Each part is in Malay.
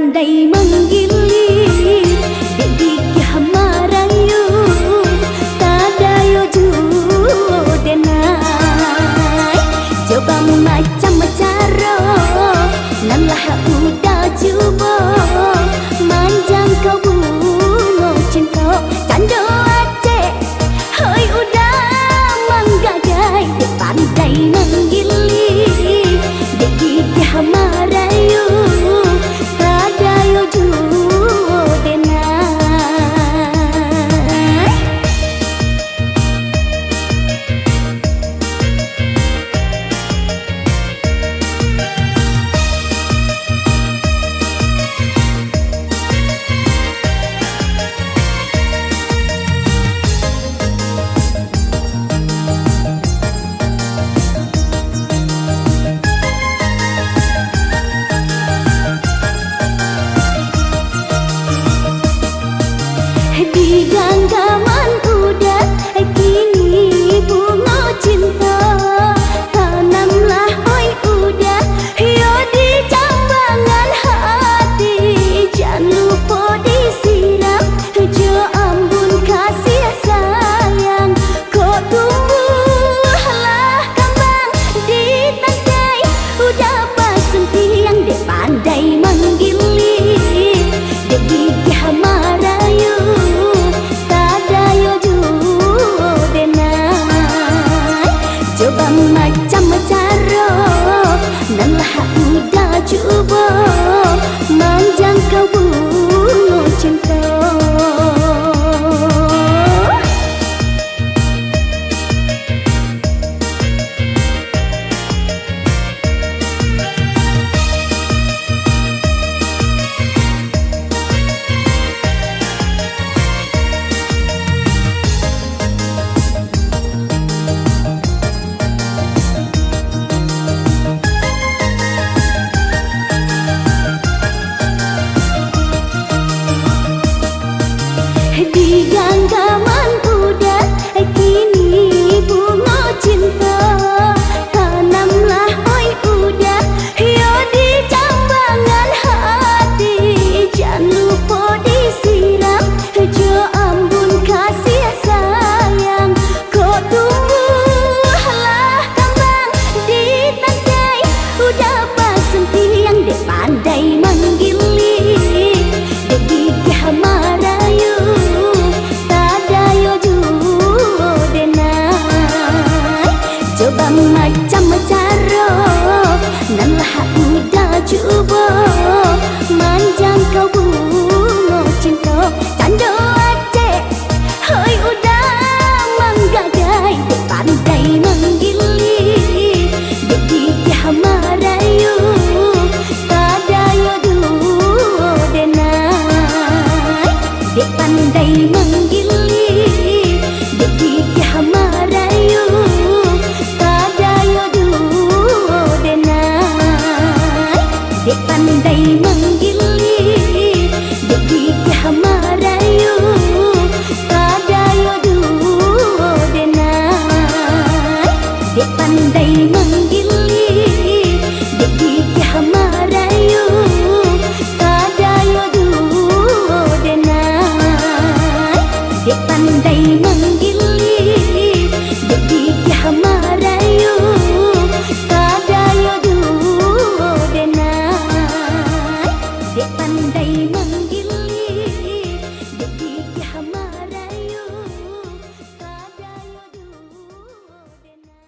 pandai menggiling dek gigih marayu tadayo judenai coba macam cara nan lah udah cuba manjang kau bungo cinta cando aceh hoi udah manggagai dek pandai menggiling dek gigih marayu tadayo judenai di genggaman udah kini bunga cinta tanamlah oi udah yo di jambangan hati jangan lupa disiram jo ambun kasih sayang kok tumbuhlah kembang di tangkai udah pasang tiang dek pandai menggiling dek gigih marayu coba macam cara nan lah udah cuba manjang kau bunga cinta di genggaman udah kini bunga cinta tanamlah oi udah yo di jambangan hati jangan lupa disiram jo ambun kasih sayang kok tumbuhlah kembang di tangkai udah pasang tiang dek pandai menggiling dek gigih marayu coba macam cara nan lah udah cuba manjang kau bunga cinta cando aceh hoi udah manggagai dek pandai menggiling dek gigih marayu tadayo judenai dek pandai menggiling dek gigih marayu dek pandai menggiling dek gigih marayu tadayo judenai dek pandai menggiling dek gigih marayu tadayo judenai dek pandai menggiling dek gigih marayu tadayo judenai dek pandai menggiling dek gigih marayu tadayo judenai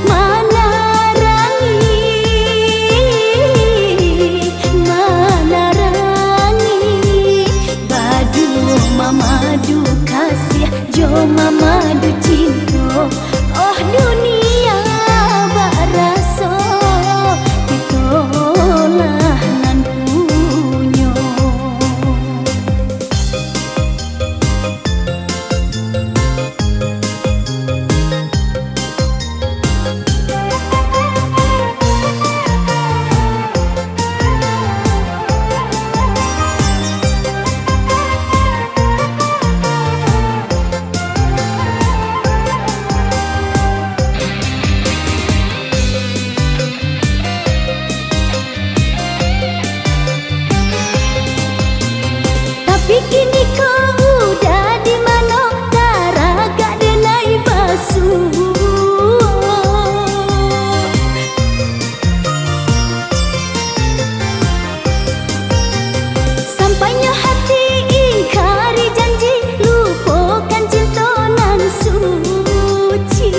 mana rangi badu mamadu kasih jo mamadu cinta oh dunia bak raso ditolak nan punyo. Tapi kini kau udah di mana taraga denai basuh. Sampainya hati ingkari janji lupakan cinta nan suci.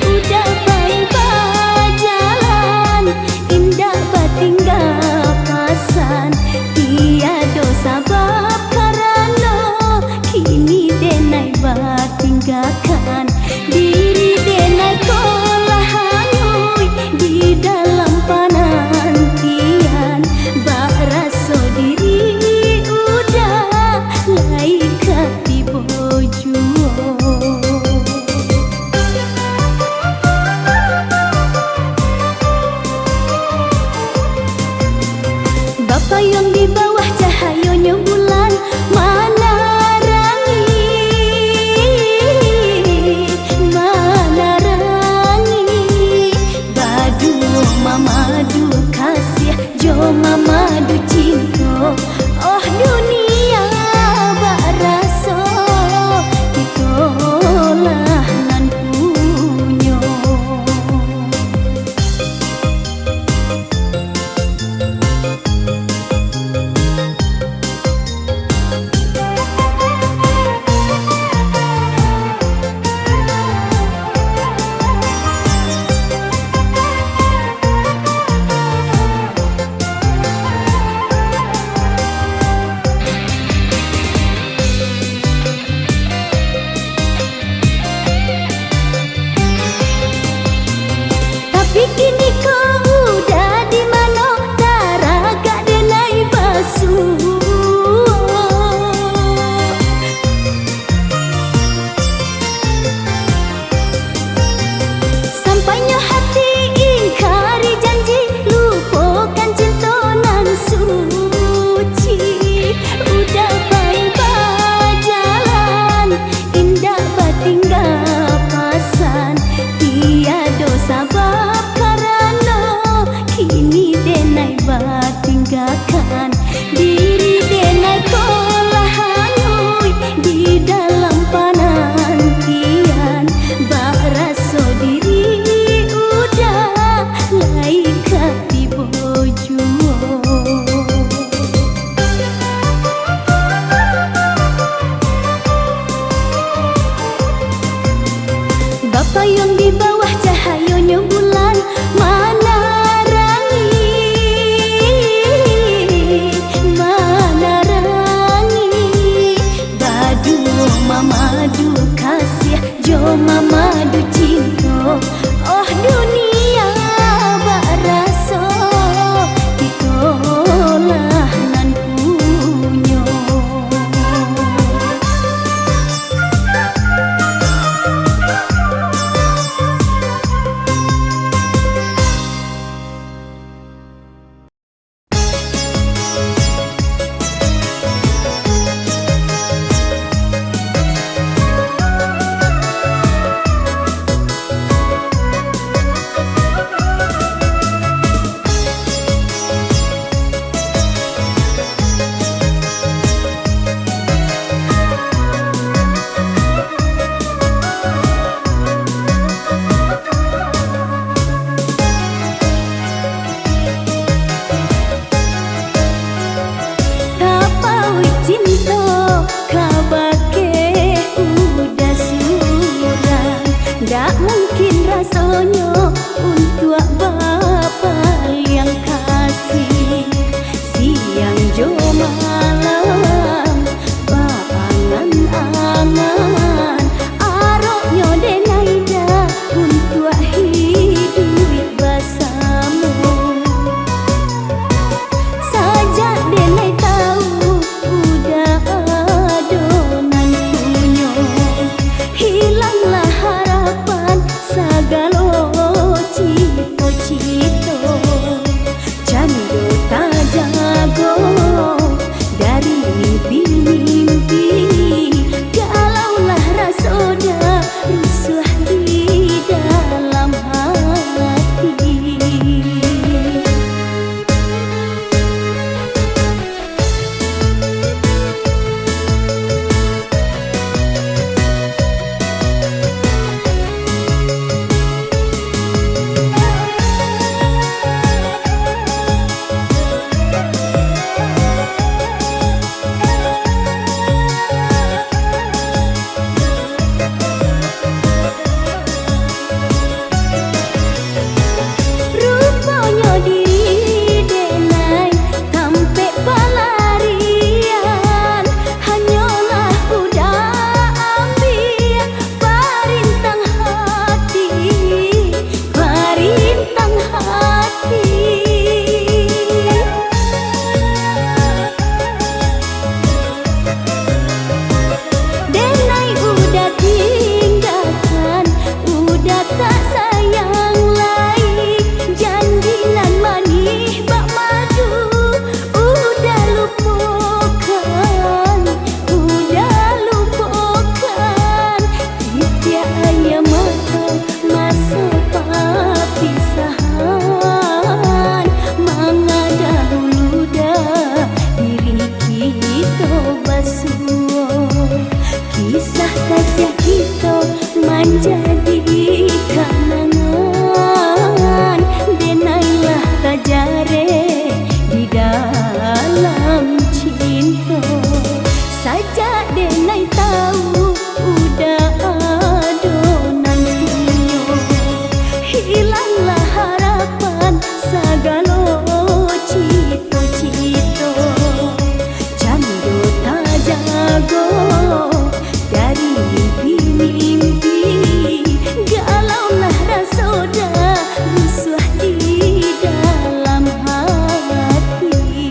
Udah baik berjalan indah bertinggal pasan tiada sabab karena kini denai bertinggalkan diri denai kolah hanyut di dalam penantian baraso diri udah laikat dibojo. Bapayong di bawah cahayanya bulan mana rangi badu mamadu kasih jo mamadu cinta oh dunia bak raso ditolak nan punyo. Tapi kini kau udah di mana taraga denai basuh. Sampainya hati ingkari janji lupakan cinta nan suci. Udah baik berjalan indah bertinggal pasan tiada sabab karena rasanya untuk Bapa yang kasih. Siang jo malam baangan-angan aroknya denaida untuk hidup bersama. Sajak denai tahu udah adonan punya, hilanglah harapan segala cita-cita. Candu tak jago dari mimpi-mimpi, galaulah rasa dah rusuh di dalam hati. Kisah kasih kita menjadi kenangan, denailah tajare di dalam cinta. Sajak denai tahu udah adonan punya, hilanglah harapan segala cita-cita. Candu tak jago dari mimpi-mimpi, galaulah rasa dah rusuh di dalam hati.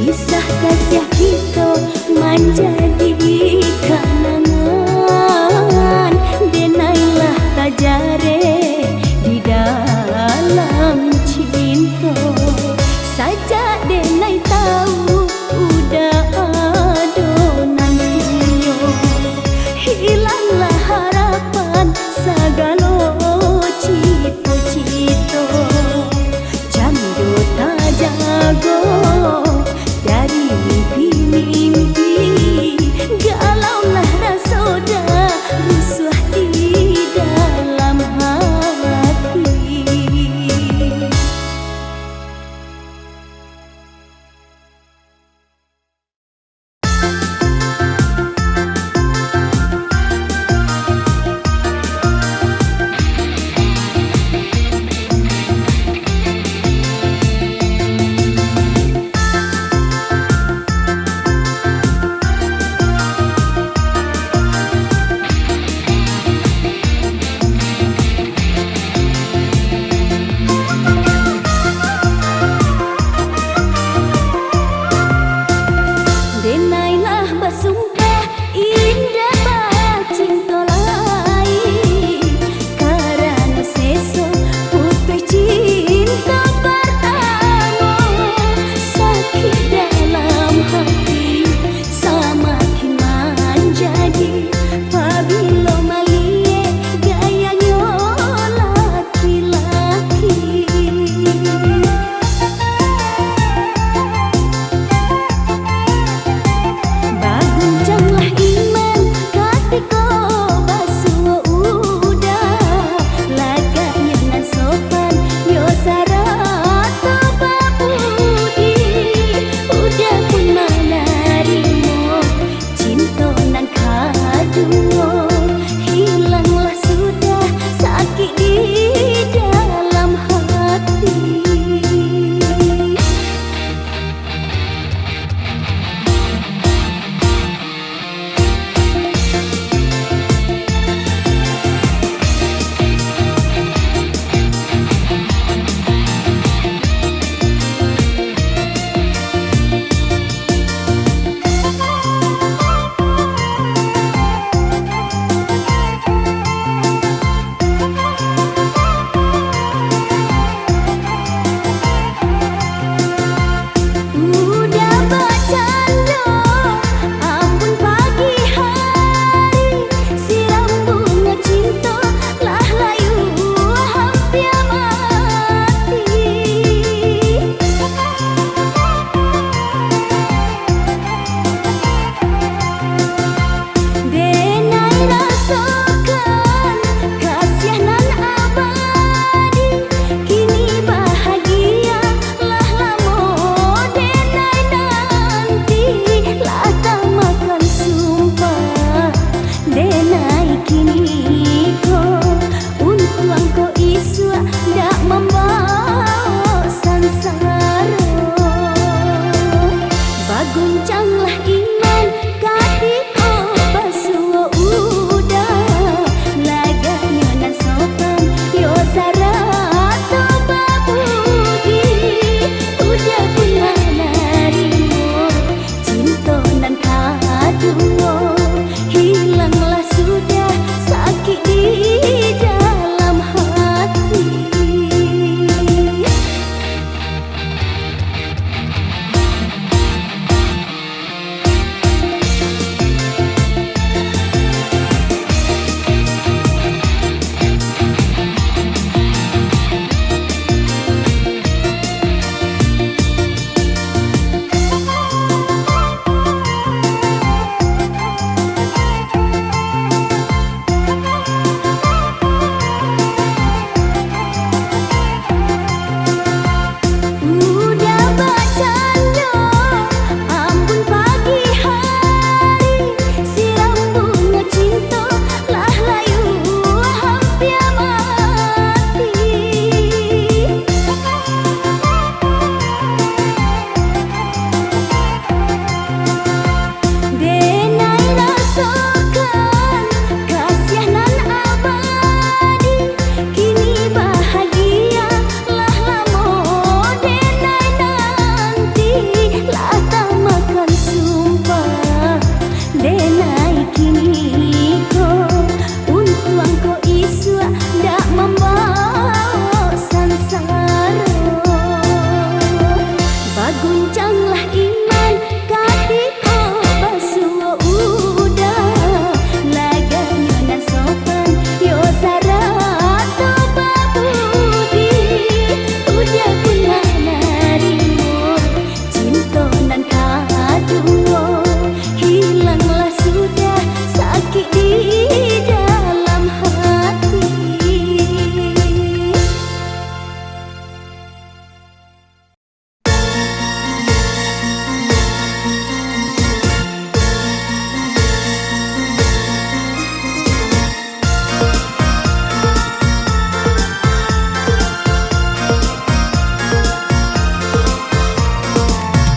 Kisah kasih kita menjadi kenangan, denailah tajare di dalam cinta. Sajak denai tahu udah adonan punya, hilanglah harapan segala cita-cita. Candu tak jago dari mimpi-mimpi, baguncanglah iman kadiko basuo uda laganya na sopan yo sarato babudi udah pun manarimo cinta nan kaduo hilanglah sudah sakit di dalam hati. Udah bercanda ambun pagi hari siram bunga cinta lah layu hampir mati. Denai rasakan kasih nan abadi kini bahagia lah lamo denai nanti lah tak makan sumpah denai kini ko untuang ko iswa dak membawa sansara baguncanglah iman kadiko basuo uda laganya na sopan yo sarato babudi udah pun manarimo cinta nan kaduo hilanglah sudah sakit di dalam hati.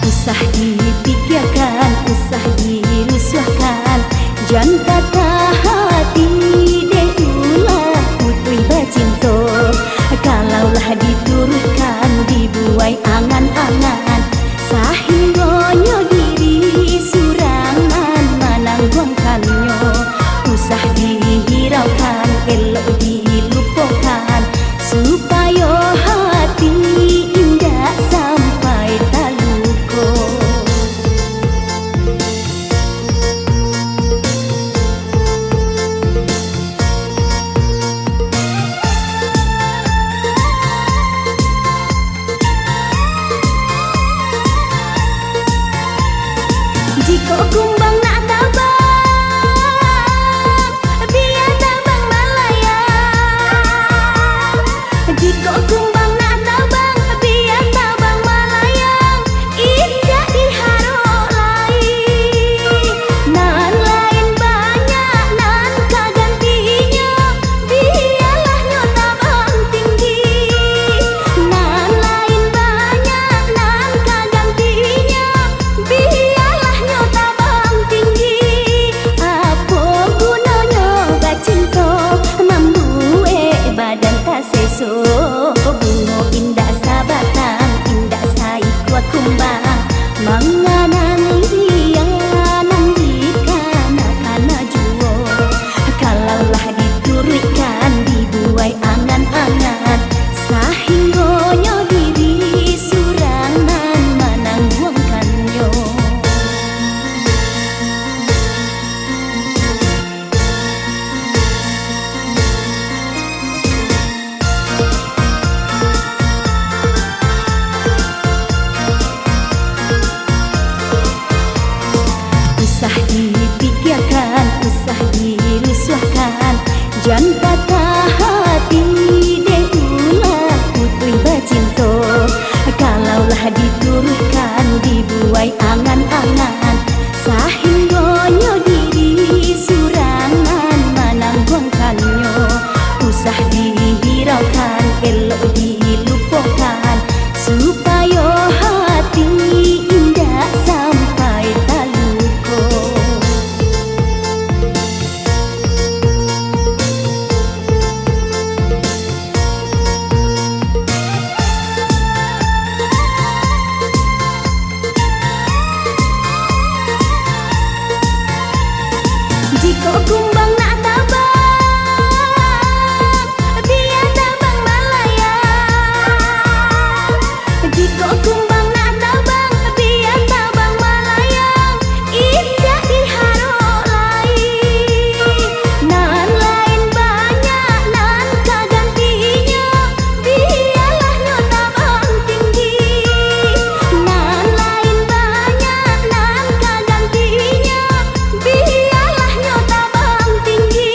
Usah dipikirkan, usah dirusuhkan, jangan kata hati deh ulah putui bacinto. Kalaulah diturutkan, dibuai angan-angan, sahinggonyo diri surangan manangguangkannya. Usah dihiraukan, elok dilupakan, supaya hati indah sampai taluko. Jika kumbang nak tabang, biar tabang malayang. Jika kumbang nak tabang, biar tabang malayang. Indah diharap lain, nan lain banyak, nan kagantinya. Biarlah nyo tabang tinggi, nan lain banyak, nan kagantinya. Biarlah nyo tabang tinggi. Jika kumbang nak tabang, biar tabang malayang. Jika kumbang nak tabang, biar tabang malayang. Indah diharap lain, nan lain banyak, nan kagantinya. Biarlah nyo tabang tinggi, nan lain banyak, nan kagantinya. Biarlah nyo tabang tinggi.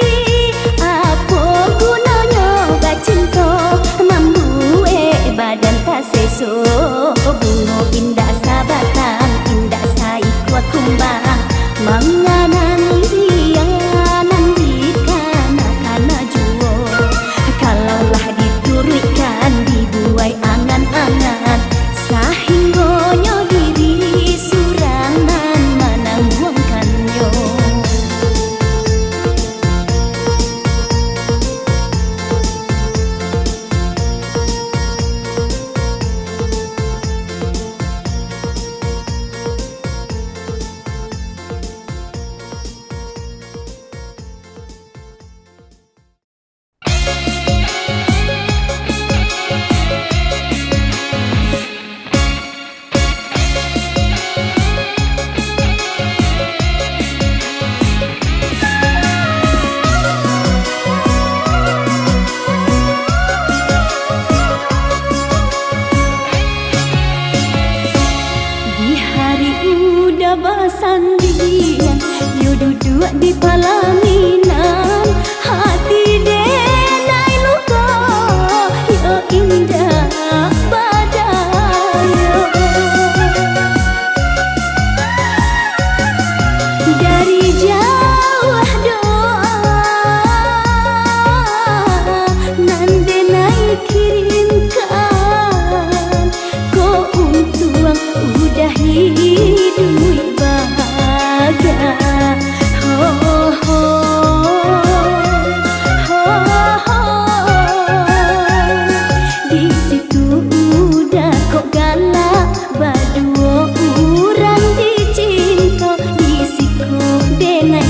Apa gunanya bacinta membuat badan tak seso. Bunga indah sabatang, indah saikut kumbang. Menganan lianan di kana juo. Kalaulah dituruikan dibuai angan-angan, sahinggonyo diri surangan menangguangkannya. Basandian, yo duduk di palaminan. Hati denai luka, yo indah badaya. Dari jauh doa, nan denai kirimkan. Ko untuang udah hidup bahagia. Ho ho ho ho. Di situ udah kok galak badua urang dicinta. Di situ denai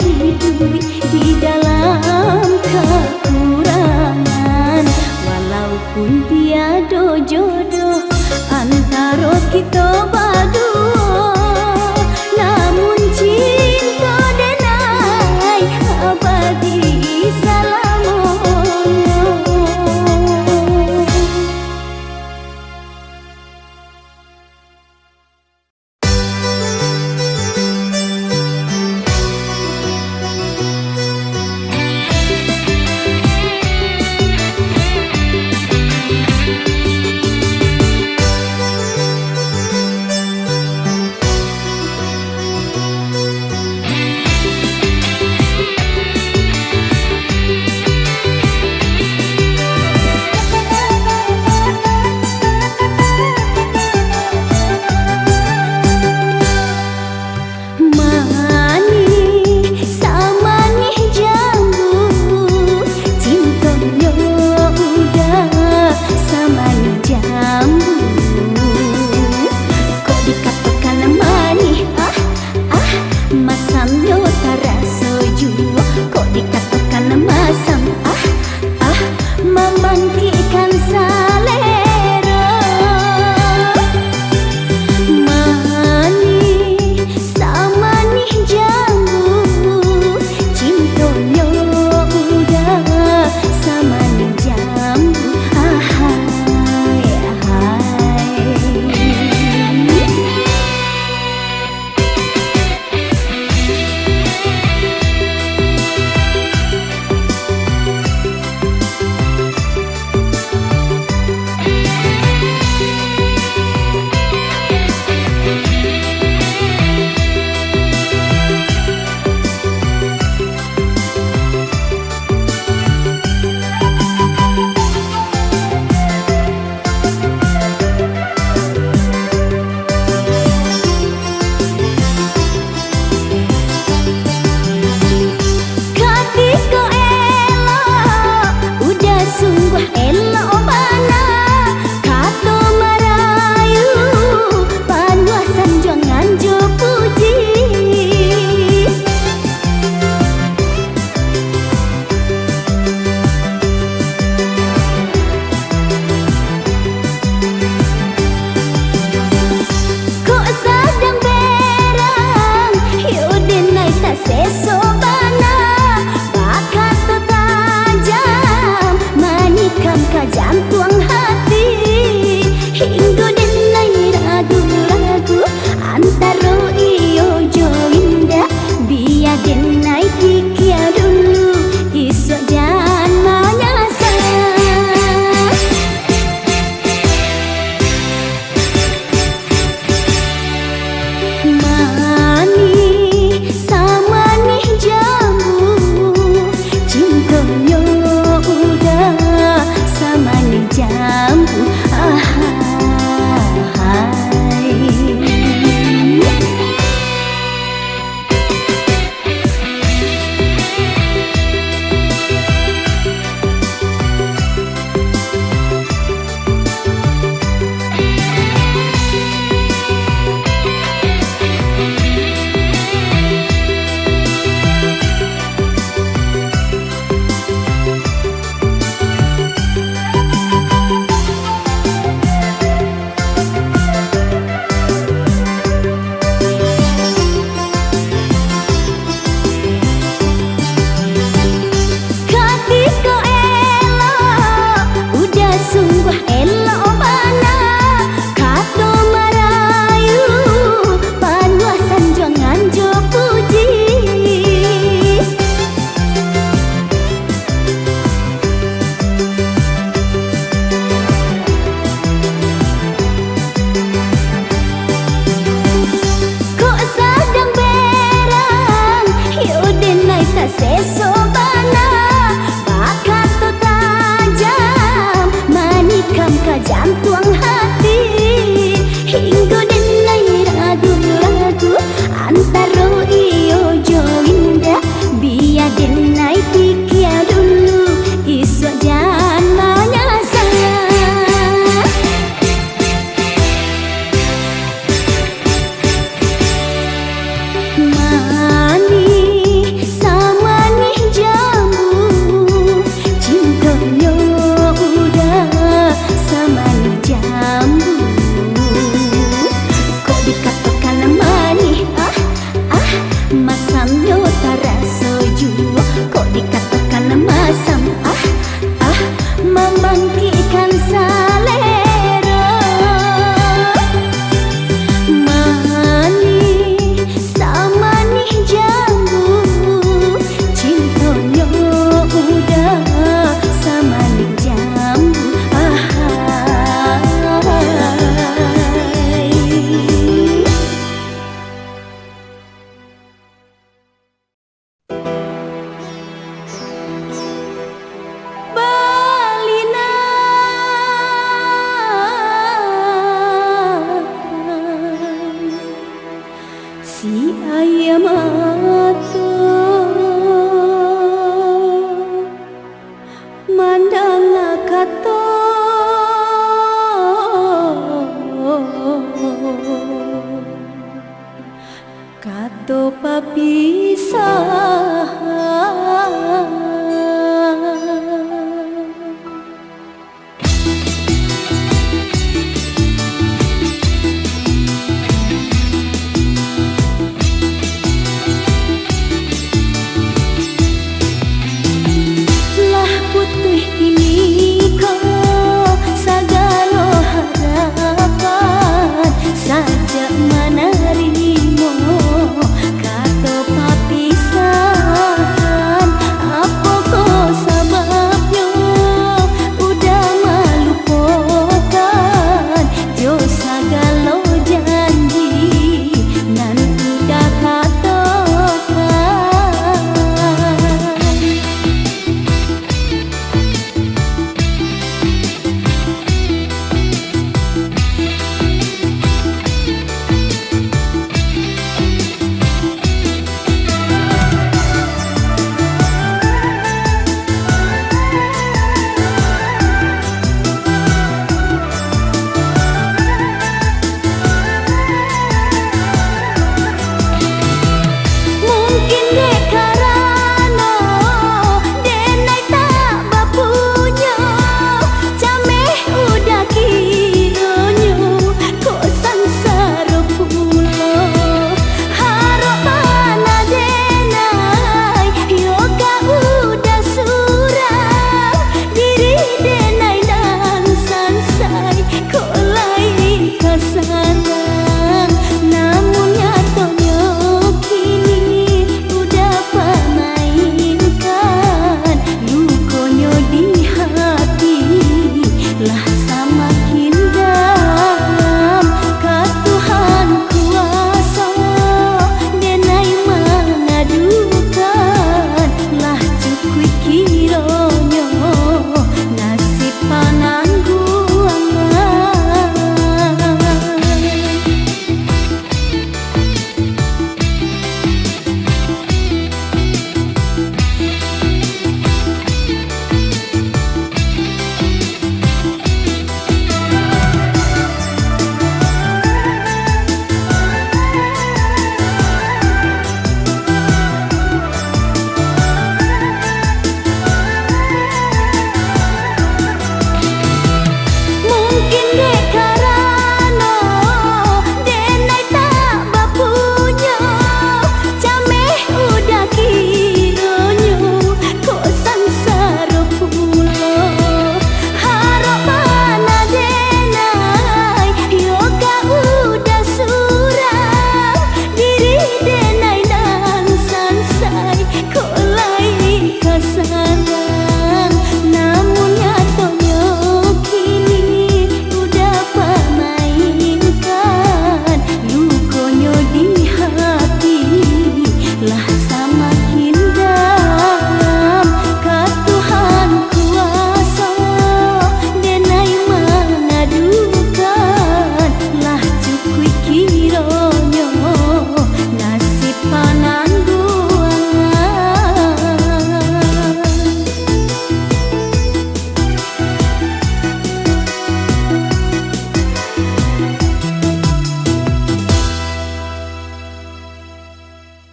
hidup di dalam kekurangan. Walaupun tiada jodoh antara kita berdua, namun cinta denai abadi selamanya. Lah putih kini kau sagala harapan saja menerima kata papisahan. Apa kau sebabnya udah melupakan jo sagala janji nan udah katakan. Mungkin dek